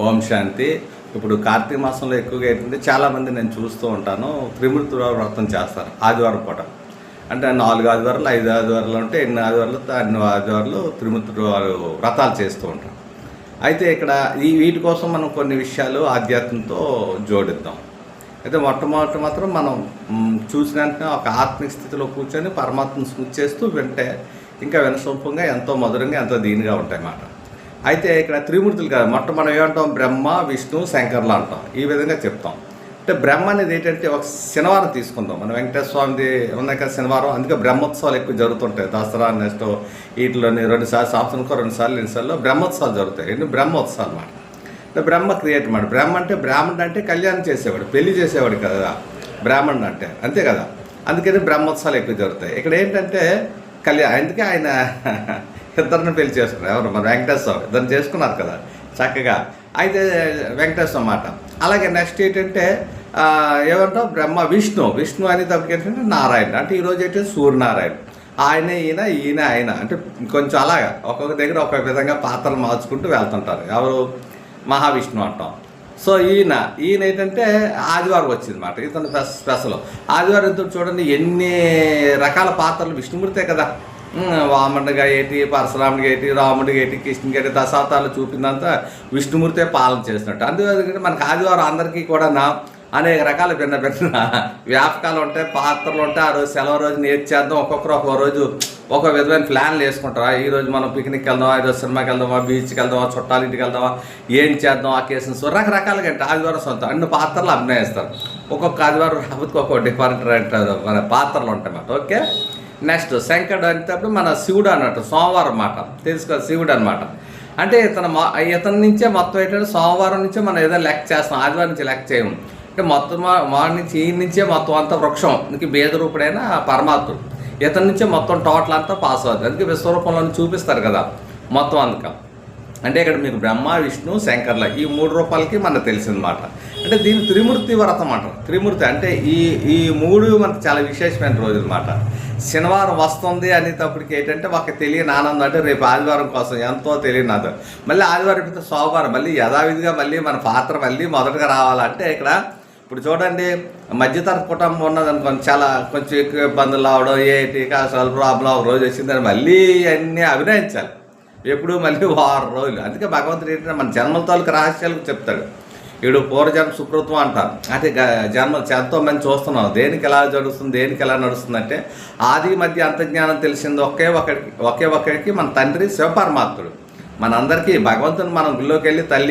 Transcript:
ఓం శాంతి. ఇప్పుడు కార్తీక మాసంలో ఎక్కువగా ఏంటంటే చాలామంది నేను చూస్తూ ఉంటాను, త్రిమూర్తి వ్రతం చేస్తారు ఆదివారం పూట. అంటే 4 ఆదివారాలు 5 ఆదివారాలు ఉంటే ఎన్ని ఆదివారాలు అన్ని ఆదివారాలు త్రిమూర్తి వ్రతాలు చేస్తూ ఉంటాం. అయితే ఇక్కడ వీటి కోసం మనం కొన్ని విషయాలు ఆధ్యాత్మంతో జోడిద్దాం. అయితే మొట్టమొదటి మాత్రం మనం చూసిన వెంటనే ఒక ఆత్మిక స్థితిలో కూర్చొని పరమాత్మను స్మృతి చేస్తూ వింటే ఇంకా వినసొంపంగా ఎంతో మధురంగా ఎంతో దీనిగా ఉంటాయి మాట. అయితే ఇక్కడ త్రిమూర్తులు కాదు, మనం ఏమంటాం, బ్రహ్మ విష్ణు శంకర్లు అంటాం. ఈ విధంగా చెప్తాం. అంటే బ్రహ్మ అనేది ఏంటంటే ఒక శనివారం తీసుకుందాం. మన వెంకటేశ్వర స్వామిది ఉన్నాయి కదా శనివారం, అందుకే బ్రహ్మోత్సవాలు ఎక్కువ జరుగుతుంటాయి. దసరా నెక్స్ట్ వీటిలోని 2 సార్లు సంవత్సరానికి 2 సార్లు 2 సార్లు బ్రహ్మోత్సవాలు జరుగుతాయి. ఎన్ని బ్రహ్మోత్సవాలు అన్నమాట. అంటే బ్రహ్మ క్రియేట్ మాట. బ్రహ్మ అంటే బ్రాహ్మణుడు అంటే కళ్యాణం చేసేవాడు, పెళ్లి చేసేవాడు కదా బ్రాహ్మణుడు అంటే, అంతే కదా. అందుకని బ్రహ్మోత్సవాలు ఎక్కువ జరుగుతాయి. ఇక్కడ ఏంటంటే అందుకే ఆయన ఇద్దరిని పెళ్లి చేసుకున్నారు. ఎవరు? మన వెంకటేశ్వర ఇద్దరిని చేసుకున్నారు కదా చక్కగా. అయితే వెంకటేశ్వర మాట. అలాగే నెక్స్ట్ ఏంటంటే ఏమంటాం, బ్రహ్మ విష్ణు అనేటప్పటికి ఏంటంటే నారాయణ. అంటే ఈరోజు ఏంటంటే సూర్యనారాయణ. ఆయన ఈయన ఆయన అంటే కొంచెం అలాగా ఒక్కొక్క దగ్గర ఒక్కొక్క విధంగా పాత్రలు మార్చుకుంటూ వెళ్తుంటారు. ఎవరు? మహావిష్ణువు అంటాం. సో ఈయన ఏంటంటే ఆదివారం వచ్చింది మాట. ఇతను స్పెషల్ ఆదివారం ఇతను చూడండి ఎన్ని రకాల పాత్రలు. విష్ణుమూర్తే కదా, వామనుడిగా ఏంటి, పరశురాముడిగా ఏంటి, రాముడిగా ఏంటి, కృష్ణుడిగా ఏంటి, దశావతారాలు చూపిందంతా విష్ణుమూర్తే పాలన చేసినట్టు. అందుకే మనకు ఆదివారం అందరికీ కూడా అనేక రకాల భిన్న వ్యాపకాలు ఉంటాయి, పాత్రలు ఉంటాయి. ఆ రోజు సెలవు రోజు నేర్చేద్దాం. ఒక్కొక్కరు ఒక్కో రోజు ఒక విధమైన ప్లాన్లు వేసుకుంటారా. ఈరోజు మనం పిక్నిక్ వెళ్దామా, ఈరోజు సినిమాకి వెళ్దామా, బీచ్కి వెళ్దామా, చుట్టాల ఇంటికి వెళ్దామా, ఏం చేద్దాం అకేషన్స్ రకరకాలుగా అంటే ఆదివారం సొంతం అన్ని పాత్రలు అభినయిస్తారు. ఒక్కొక్క ఆదివారం రాబోతుకు ఒక్కొక్క డిఫరెంట్ మన పాత్రలు ఉంటాయి అన్నమాట. ఓకే. నెక్స్ట్ శంకరుడు అనేటప్పుడు మన శివుడు అన్నట్టు, సోమవారం అన్నమాట. తెలుసుకో, శివుడు అనమాట. అంటే ఇతని నుంచే మొత్తం ఏంటంటే సోమవారం నుంచే మనం ఏదో లెక్క చేస్తాం, ఆదివారం నుంచి లెక్క చేయము. అంటే మొత్తం మార్నింగ్ నుంచి ఈ నుంచే మొత్తం అంతా వృక్షం, ఇంక భేదరూపుడైన పరమాత్ముడు. ఇతని నుంచే మొత్తం టోటల్ అంతా పాస్ అవుతుంది. అందుకే విశ్వరూపంలో చూపిస్తారు కదా మొత్తం అందుక. అంటే ఇక్కడ మీకు బ్రహ్మ విష్ణు శంకర్ల ఈ 3 రూపాలకి మనకు తెలిసిందన్నమాట. అంటే దీన్ని త్రిమూర్తి వ్రతం అంటారు. త్రిమూర్తి అంటే ఈ 3 మనకు చాలా విశేషమైన రోజులు అన్నమాట. శనివారం వస్తుంది అనేటప్పటికి ఏంటంటే ఒక తెలియని ఆనందం. అంటే రేపు ఆదివారం కోసం ఎంతో తెలియని అది. మళ్ళీ ఆదివారం అయితే సోమవారం మళ్ళీ యథావిధిగా మళ్ళీ మన పాత్ర మళ్ళీ మొదటగా రావాలంటే ఇక్కడ ఇప్పుడు చూడండి, మధ్యతరగతి కుటుంబం ఉన్నదనుకోండి, కొంచెం ఎక్కువ ఇబ్బందులు రావడం, ఏంటి అసలు ప్రాబ్లం ఒక రోజు వచ్చిందని మళ్ళీ అన్నీ అభినయించాలి. ఎప్పుడు మళ్ళీ 6 రోజులు. అందుకే భగవంతుడు ఏంటంటే మన జన్మల తాలూకు రహస్యాలకు చెప్తాడు. ఇప్పుడు పూర్వజన్మ సుకృతం అంటారు. అంటే జన్మలు ఎంతో మంది చూస్తున్నాం, దేనికి ఎలా జరుగుతుంది, దేనికి ఎలా నడుస్తుంది అంటే ఆది మధ్య అంతజ్ఞానం తెలిసింది ఒకే ఒక్కడికి మన తండ్రి శివపరమాత్ముడు. మనందరికీ భగవంతుని మనం గుళ్ళోకి వెళ్ళి తల్లి